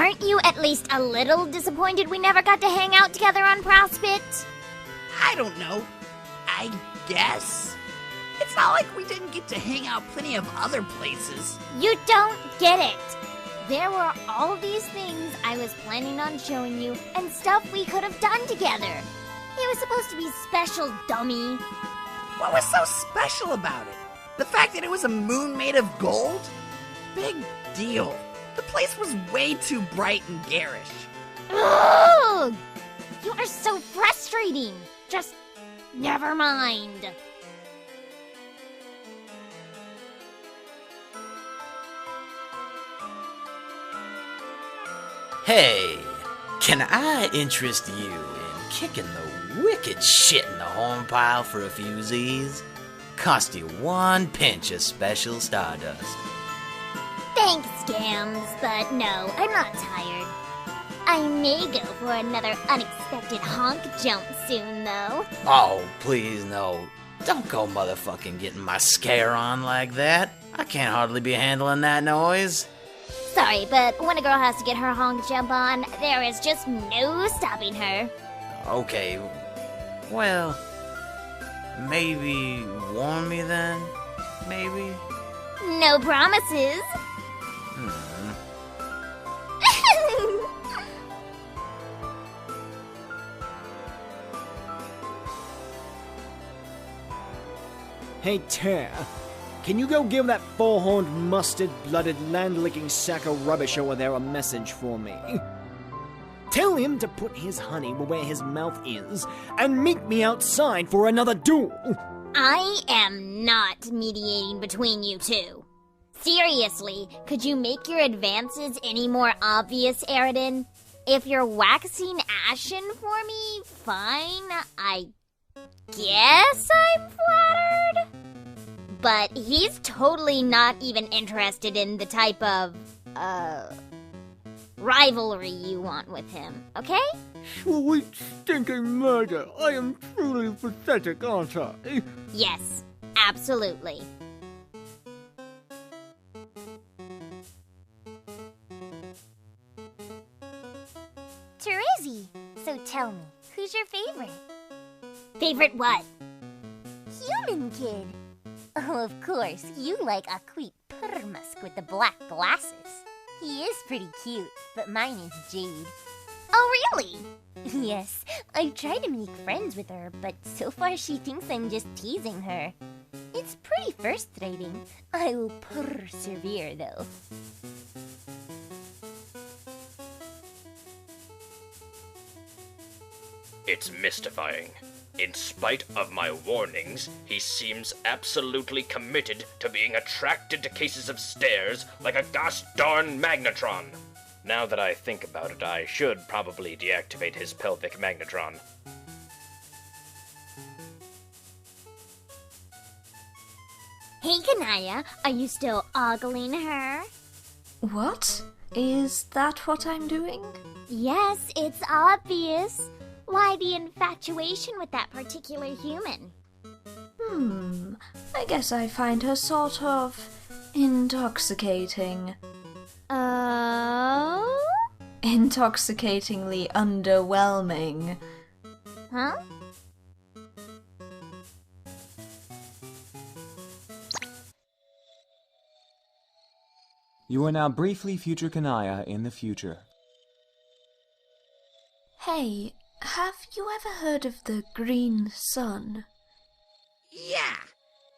Aren't you at least a little disappointed we never got to hang out together on Prospit? I don't know. I guess. It's not like we didn't get to hang out plenty of other places. You don't get it. There were all these things I was planning on showing you and stuff we could have done together. It was supposed to be special, dummy. What was so special about it? The fact that it was a moon made of gold? Big deal. The place was way too bright and garish. Ugh! You are so frustrating. Just never mind. Hey, can I interest you in kicking the wicked shit in the horn pile for a few Z's? Cost you 1 pinch of special stardust. Thanks, Scams, but no, I'm not tired. I may go for another unexpected honk jump soon, though. Oh, please no. Don't go motherfucking getting my scare on like that. I can't hardly be handling that noise. Sorry, but when a girl has to get her honk jump on, there is just no stopping her. Okay, well, maybe warn me then? Maybe? No promises. Hey, Tear, can you go give that four-horned, mustard-blooded, land-licking sack of rubbish over there a message for me? Tell him to put his honey where his mouth is, and meet me outside for another duel. I am not mediating between you two. Seriously, could you make your advances any more obvious, Aridin? If you're waxing ashen for me, fine, I guess I'm flattered. But he's totally not even interested in the type of, rivalry you want with him, okay? Sweet stinking murder, I am truly pathetic, aren't I? Yes, absolutely. Terezi, so tell me, who's your favorite? Favorite what? Human kid. Oh, of course, you like Aquit Purmusk with the black glasses. He is pretty cute, but mine is Jade. Oh, really? Yes, I've tried to make friends with her, but so far she thinks I'm just teasing her. It's pretty frustrating. I will persevere, though. It's mystifying. In spite of my warnings, he seems absolutely committed to being attracted to cases of stairs like a gosh darn magnetron. Now that I think about it, I should probably deactivate his pelvic magnetron. Hey, Kanaya, are you still ogling her? What? Is that what I'm doing? Yes, it's obvious. Why the infatuation with that particular human? I guess I find her sort of intoxicating. Oh? Intoxicatingly underwhelming. Huh? You are now briefly future Kanaya in the future. Hey, have you ever heard of the Green Sun? Yeah,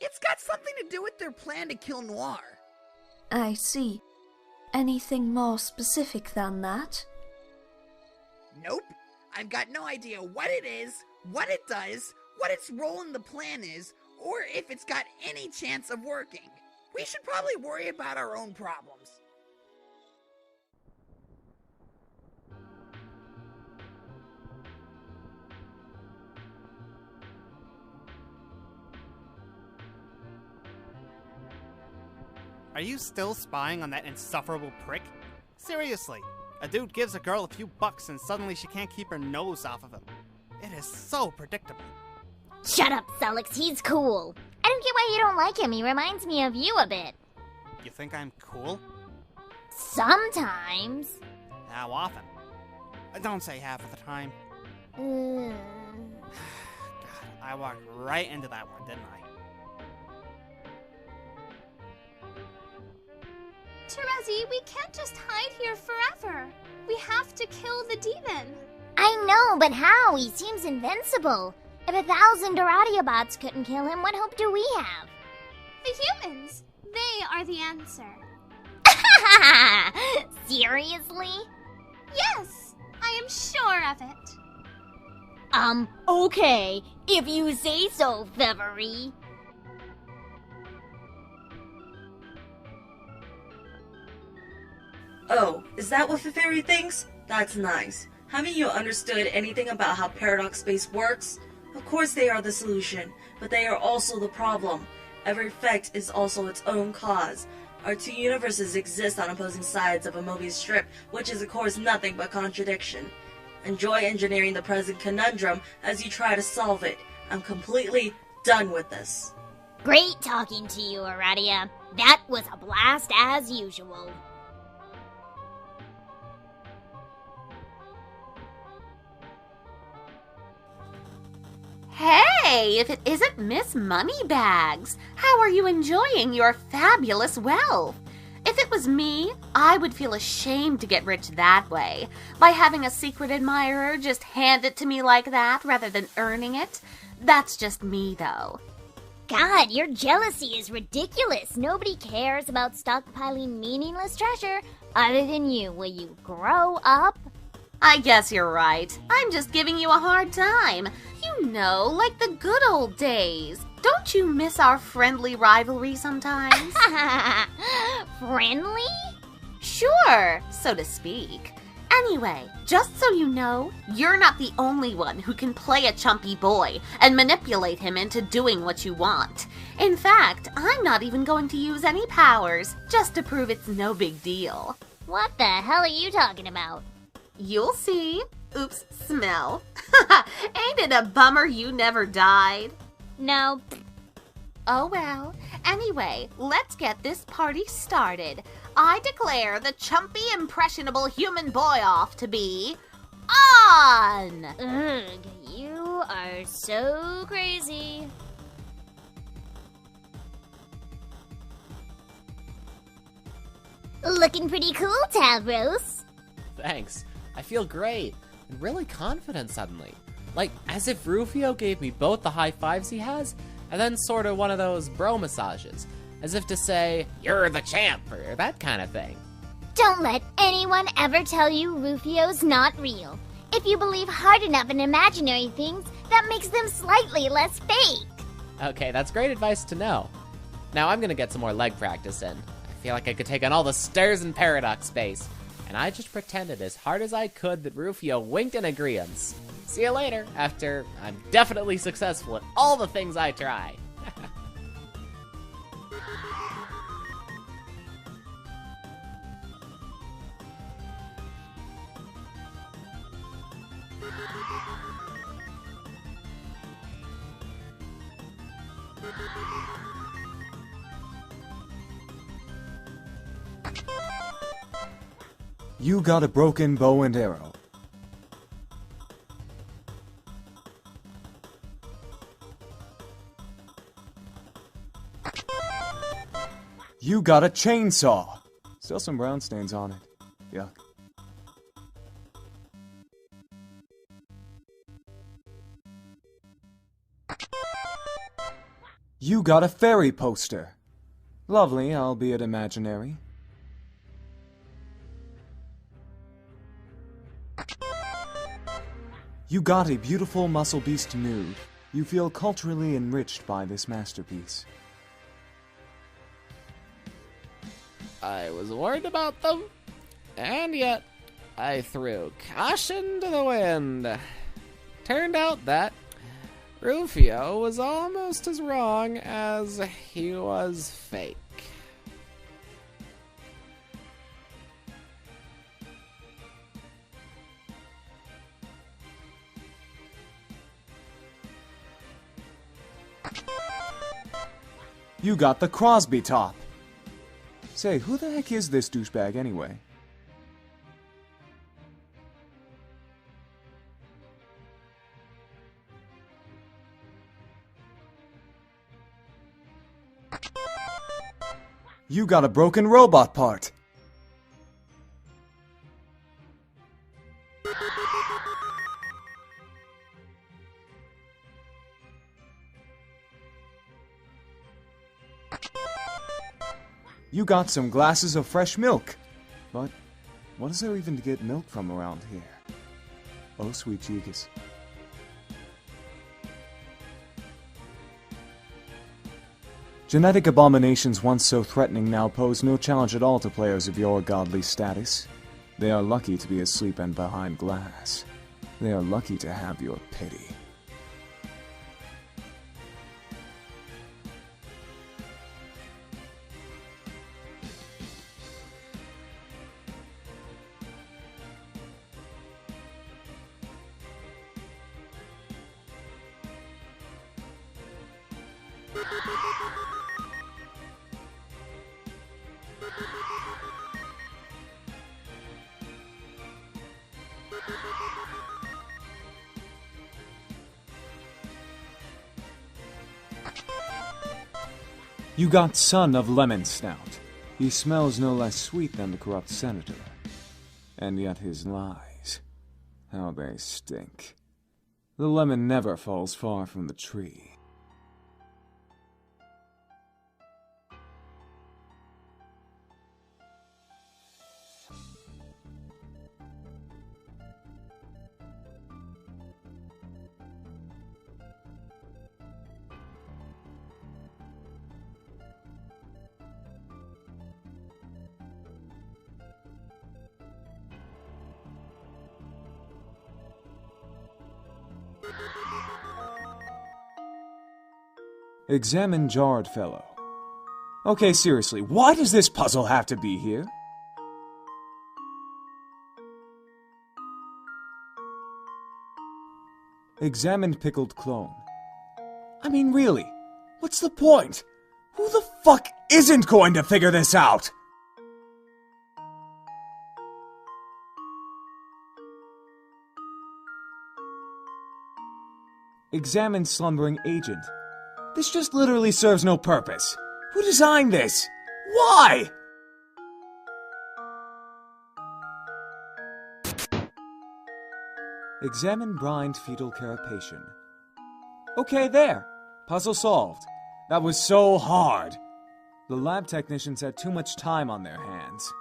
it's got something to do with their plan to kill Noir. I see. Anything more specific than that? Nope, I've got no idea what it is, what it does, what its role in the plan is, or if it's got any chance of working. We should probably worry about our own problems. Are you still spying on that insufferable prick? Seriously, a dude gives a girl a few bucks and suddenly she can't keep her nose off of him. It is so predictable. Shut up, Celix, he's cool. I don't get why you don't like him, he reminds me of you a bit. You think I'm cool? Sometimes. how often. Don't say half of the time. God, I walked right into that one, didn't I? Terezi, we can't just hide here forever. We have to kill the demon. I know, but how? He seems invincible. If 1,000 Doradiabots couldn't kill him, what hope do we have? The humans. They are the answer. Seriously? Yes, I am sure of it. Okay, if you say so, Fevery. Oh, is that what the fairy thinks? That's nice. Haven't you understood anything about how paradox space works? Of course they are the solution, but they are also the problem. Every effect is also its own cause. Our two universes exist on opposing sides of a movie strip, which is of course nothing but contradiction. Enjoy engineering the present conundrum as you try to solve it. I'm completely done with this. Great talking to you, Aradia. That was a blast as usual. Hey, if it isn't Miss Moneybags, how are you enjoying your fabulous wealth? If it was me, I would feel ashamed to get rich that way, by having a secret admirer just hand it to me like that rather than earning it. That's just me, though. God, your jealousy is ridiculous. Nobody cares about stockpiling meaningless treasure other than you. Will you grow up? I guess you're right. I'm just giving you a hard time. You know, like the good old days. Don't you miss our friendly rivalry sometimes? Friendly? Sure, so to speak. Anyway, just so you know, you're not the only one who can play a chumpy boy and manipulate him into doing what you want. In fact, I'm not even going to use any powers, just to prove it's no big deal. What the hell are you talking about? You'll see. Oops, smell. Ain't it a bummer you never died? No. Oh well. Anyway, let's get this party started. I declare the chumpy, impressionable human boy off to be on! Ugh, you are so crazy. Looking pretty cool, Tavros. Thanks. I feel great and really confident suddenly. Like, as if Rufio gave me both the high fives he has, and then sort of one of those bro massages. As if to say, you're the champ, or that kind of thing. Don't let anyone ever tell you Rufio's not real. If you believe hard enough in imaginary things, that makes them slightly less fake. Okay, that's great advice to know. Now I'm gonna get some more leg practice in. I feel like I could take on all the stairs in paradox space. And I just pretended as hard as I could that Rufio winked in agreeance. See you later, after I'm definitely successful at all the things I try. You got a broken bow and arrow. You got a chainsaw. Still some brown stains on it. Yuck. You got a fairy poster. Lovely, albeit imaginary. You got a beautiful muscle beast nude. You feel culturally enriched by this masterpiece. I was worried about them, and yet I threw caution to the wind. Turned out that Rufio was almost as wrong as he was fake. You got the Crosby top. Say, who the heck is this douchebag anyway? You got a broken robot part. You got some glasses of fresh milk. But what is there even to get milk from around here? Oh, sweet Jesus. Genetic abominations once so threatening now pose no challenge at all to players of your godly status. They are lucky to be asleep and behind glass. They are lucky to have your pity. You got son of Lemon Snout. He smells no less sweet than the corrupt senator. And yet his lies, how they stink. The lemon never falls far from the tree. Examine Jarred Fellow. Okay, seriously, why does this puzzle have to be here? Examine Pickled Clone. I mean, really, what's the point? Who the fuck isn't going to figure this out? Examine Slumbering Agent. This just literally serves no purpose. Who designed this? Why? Examine Brined Fetal Carapacian. Okay, there. Puzzle solved. That was so hard. The lab technicians had too much time on their hands.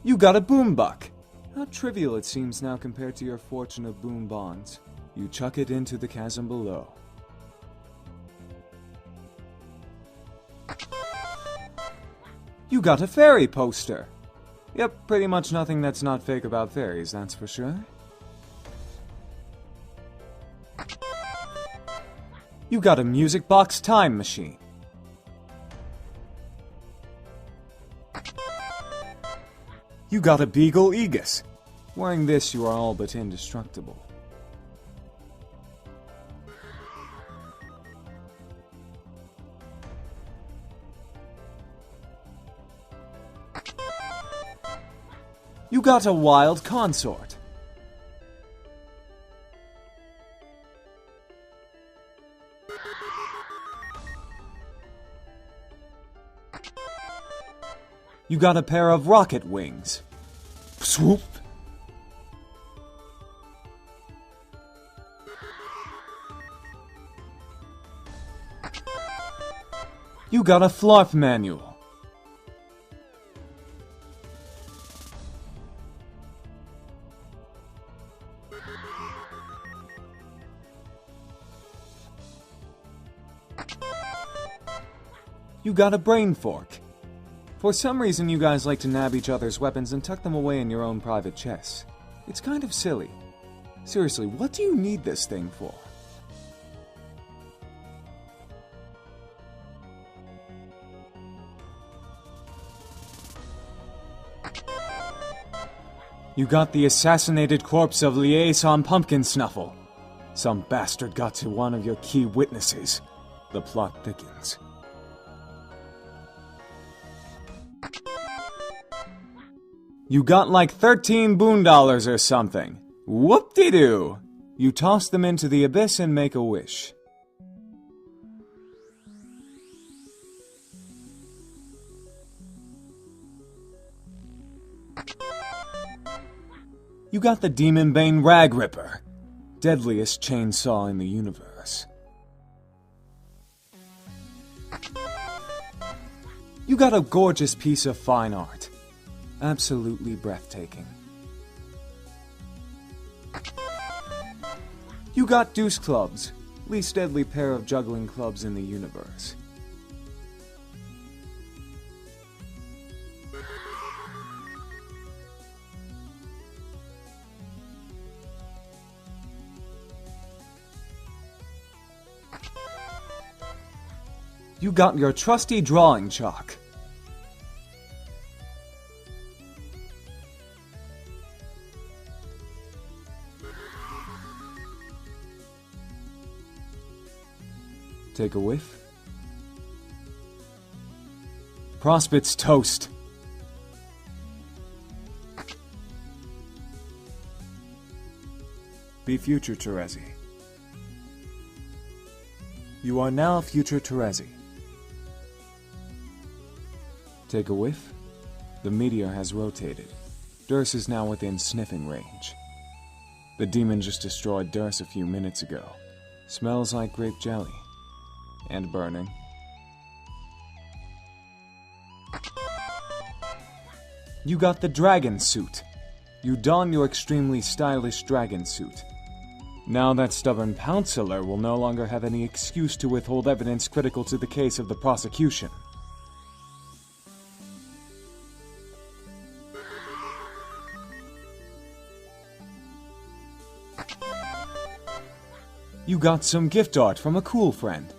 You got a boom buck. How trivial it seems now compared to your fortune of boom bonds. You chuck it into the chasm below. You got a fairy poster. Yep, pretty much nothing that's not fake about fairies, that's for sure. You got a music box time machine. You got a Beagle Aegis. Wearing this, you are all but indestructible. You got a wild consort. You got a pair of rocket wings. Swoop. You got a Flarf manual. You got a brain fork. For some reason, you guys like to nab each other's weapons and tuck them away in your own private chests. It's kind of silly. Seriously, what do you need this thing for? You got the assassinated corpse of Liaison Pumpkin Snuffle. Some bastard got to one of your key witnesses. The plot thickens. You got like 13 boondollars or something. Whoop-de-doo! You toss them into the abyss and make a wish. You got the Demon Bane Rag Ripper, deadliest chainsaw in the universe. You got a gorgeous piece of fine art, absolutely breathtaking. You got deuce clubs, least deadly pair of juggling clubs in the universe. You got your trusty drawing chalk. Take a whiff. Prospect's toast. Be future Terezi. You are now future Terezi. Take a whiff. The meteor has rotated. Durst is now within sniffing range. The demon just destroyed Durst a few minutes ago. Smells like grape jelly. And burning. You got the dragon suit. You don your extremely stylish dragon suit. Now that stubborn Pounceler will no longer have any excuse to withhold evidence critical to the case of the prosecution. You got some gift art from a cool friend.